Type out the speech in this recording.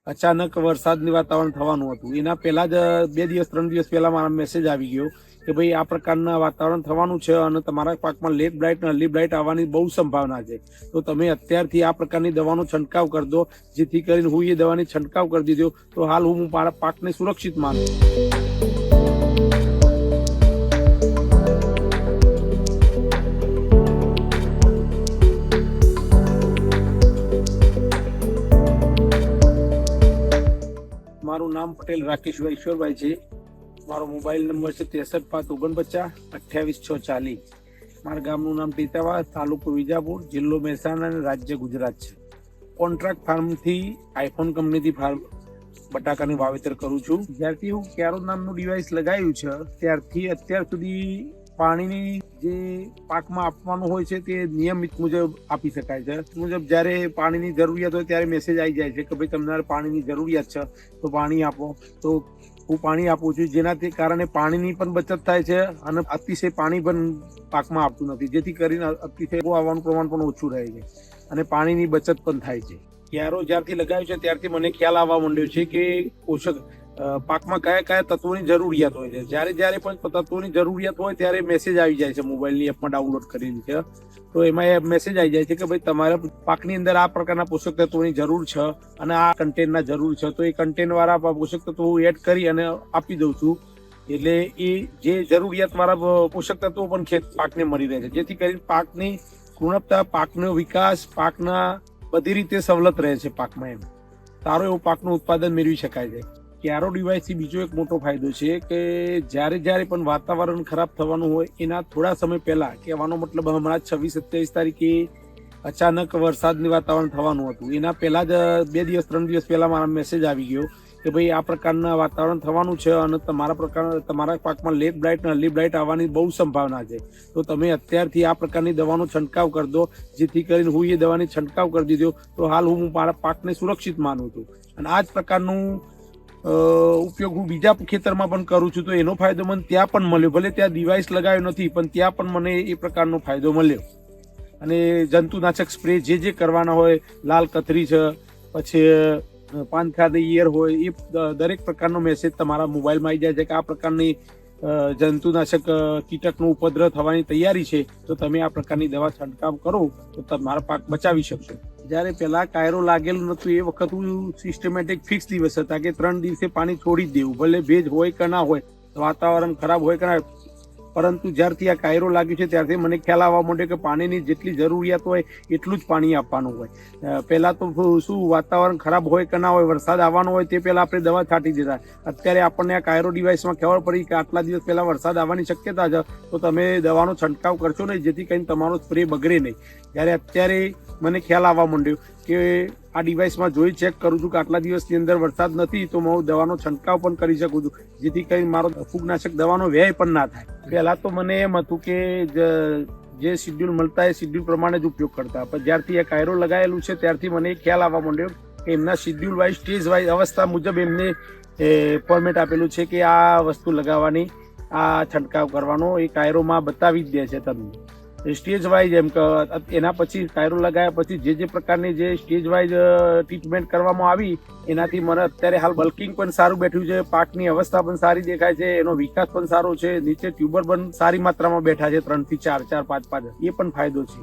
અચાનક વરસાદની વાતાવરણ થવાનું હતું. એના પહેલા જ 2 દિવસ 3 દિવસ પહેલા મારા મેસેજ આવી ગયો કે ભાઈ આ પ્રકારના વાતાવરણ થવાનું છે અને તમારા પાકમાં લેટ બ્લાઇટ અને અર્લી બ્લાઇટ આવવાની બહુ સંભાવના છે. તો તમે અત્યારથી આ પ્રકારની દવાનો છંટકાવ કરી દો, જેથી કરીને હું એ દવાની છંટકાવ કરી દીધો તો હાલ હું મારા પાકને સુરક્ષિત માનું. મારું નામ પટેલ રાકેશભાઈ ઈશ્વરભાઈ છે. મારો મોબાઈલ નંબર છે 63 549 28 640. મારા ગામનું નામ ટીટાવા, તાલુકો વિજાપુર, જિલ્લો મહેસાણા અને રાજ્ય ગુજરાત છે. કોન્ટ્રાક્ટ ફાર્મથી આઈફોન કંપનીથી ફાર્મ બટાકાનું વાવેતર કરું છું. જ્યારથી હું ક્યારો નામનું ડિવાઇસ લગાવ્યું છે ત્યારથી અત્યાર સુધી પાણીની જે પાકમાં આપવાનું હોય છે તે નિયમિત મુજબ આપી શકાય છે. મુજબ જ્યારે પાણીની જરૂરિયાત હોય ત્યારે મેસેજ આવી જાય છે કે ભાઈ તમારે પાણીની જરૂરિયાત છે તો પાણી આપો. તો હું પાણી આપું છું, જેનાથી કારણે પાણીની પણ બચત થાય છે અને અતિશય પાણી પણ પાકમાં આપતું નથી, જેથી કરીને અતિશય આવવાનું પ્રમાણ પણ ઓછું રહે છે અને પાણીની બચત પણ થાય છે. ક્યારો જ્યારથી લગાવ્યો છે ત્યારથી મને ખ્યાલ આવવા માંડ્યો છે કે પોષક પાકમાં કયા કયા તત્વોની જરૂરિયાત હોય છે. જ્યારે પણ તત્વોની જરૂરિયાત હોય ત્યારે મેસેજ આવી જાય છે, મોબાઈલની એપમાં ડાઉનલોડ કરેલી છે તો એમાં મેસેજ આવી જાય છે કે ભાઈ તમારા પાકની અંદર આ પ્રકારના પોષક તત્વોની જરૂર છે અને આ કન્ટેનના જરૂર છે. તો એ કન્ટેન વાળા પોષક તત્વો હું એડ કરી અને આપી દઉં છું. એટલે એ જે જરૂરિયાત વાળા પોષક તત્વો પણ પાકને મળી રહે છે, જેથી કરીને પાકની ગુણવત્તા, પાકનો વિકાસ, પાકના બધી રીતે સવલત રહે છે. પાકમાં એમ સારો એવું પાકનું ઉત્પાદન મેળવી શકાય છે. ક્યારો ડિવાઇસથી બીજો એક મોટો ફાયદો છે કે જ્યારે પણ વાતાવરણ ખરાબ થવાનું હોય એના થોડા સમય પહેલા, કહેવાનો મતલબ હમણાં 26-27 તારીખે અચાનક વરસાદની વાતાવરણ થવાનું હતું. એના પહેલા જ 2 દિવસ 3 દિવસ પહેલા મારા મેસેજ આવી ગયો કે ભાઈ આ પ્રકારના વાતાવરણ થવાનું છે અને તમારા પાકમાં લેટ બ્લાઇટ અને અર્લી બ્લાઇટ આવવાની બહુ સંભાવના છે. તો તમે અત્યારથી આ પ્રકારની દવાનો છંટકાવ કરી દો, જેથી કરીને હું એ દવાની છંટકાવ કરી દીધો તો હાલ હું મારા પાકને સુરક્ષિત માનું છું. અને આ જ પ્રકારનું ઉપયોગ હું બીજા ખેતરમાં પણ કરું છું તો એનો ફાયદો મને ત્યાં પણ મળ્યો. ભલે ત્યાં ડિવાઇસ લગાવ્યો નથી પણ ત્યાં પણ મને એ પ્રકારનો ફાયદો મળ્યો. અને જંતુનાશક સ્પ્રે જે કરવાના હોય, લાલ કથરી છે, પછી પાનખાદ ઈયર હોય, એ દરેક પ્રકારનો મેસેજ તમારા મોબાઈલમાં આવી જાય છે કે આ પ્રકારની જંતુનાશક કીટકનો ઉપદ્રવ થવાની તૈયારી છે તો તમે આ પ્રકારની દવા છંટકાવ કરો તો તમારા પાક બચાવી શકશો. જ્યારે પહેલા કાયરો લાગેલું નતું એ વખત હું સિસ્ટમેટિક ફિક્સ દિવસ હતા કે 3 દિવસે પાણી છોડી જ દેવું, ભલે ભેજ હોય કે ના હોય, વાતાવરણ ખરાબ હોય કે ના. પરંતુ જ્યારથી આ કાયરો લાગ્યું છે ત્યારથી મને ખ્યાલ આવવા માંડ્યો કે પાણીની જેટલી જરૂરિયાત હોય એટલું જ પાણી આપવાનું હોય. પહેલા તો શું વાતાવરણ ખરાબ હોય કે ના હોય, વરસાદ આવવાનો હોય તે પહેલા આપણે દવા છાંટી દેતા. અત્યારે આપણને આ કાયરો ડિવાઇસમાં ખબર પડી કે આટલા દિવસ પહેલા વરસાદ આવવાની શક્યતા છે તો તમે દવાનો છંટકાવ કરશો નહીં, જેથી કરીને તમારો સ્પ્રે બગડે નહીં. જ્યારે અત્યારે મને ખ્યાલ આવવા માંડ્યો કે આ ડિવાઇસમાં જોઈ ચેક કરું છું કે આટલા દિવસની અંદર વરસાદ નથી તો હું દવાનો છંટકાવ પણ કરી શકું છું, જેથી કરીને મારો ફૂગનાશક દવાનો વ્યય પણ ના થાય. પહેલા તો મને એમ હતું કે જે શિડ્યુલ મળતા એ શિડ્યુલ પ્રમાણે જ ઉપયોગ કરતા, પણ જ્યારથી આ કાયરો લગાવેલું છે ત્યારથી મને ખ્યાલ આવવા માંડ્યો કે એમના શિડ્યુલ વાઇઝ, સ્ટેજ વાઇઝ, અવસ્થા મુજબ એમને ફોર્મેટ આપેલું છે કે આ વસ્તુ લગાવવાની, આ છંટકાવ કરવાનો, એ કાયરોમાં બતાવી જ દે છે તમને સ્ટેજ વાઇઝ. એમ કે એના પછી કાયરો લગાવ્યા પછી જે પ્રકારની જે સ્ટેજ વાઇઝ ટ્રીટમેન્ટ કરવામાં આવી એનાથી મને અત્યારે હાલ બલ્કિંગ પણ સારું બેઠું છે, પાકની અવસ્થા પણ સારી દેખાય છે, એનો વિકાસ પણ સારો છે, નીચે ટ્યુબર પણ સારી માત્રામાં બેઠા છે, 3 થી 4, 4, 5, 5, એ પણ ફાયદો છે.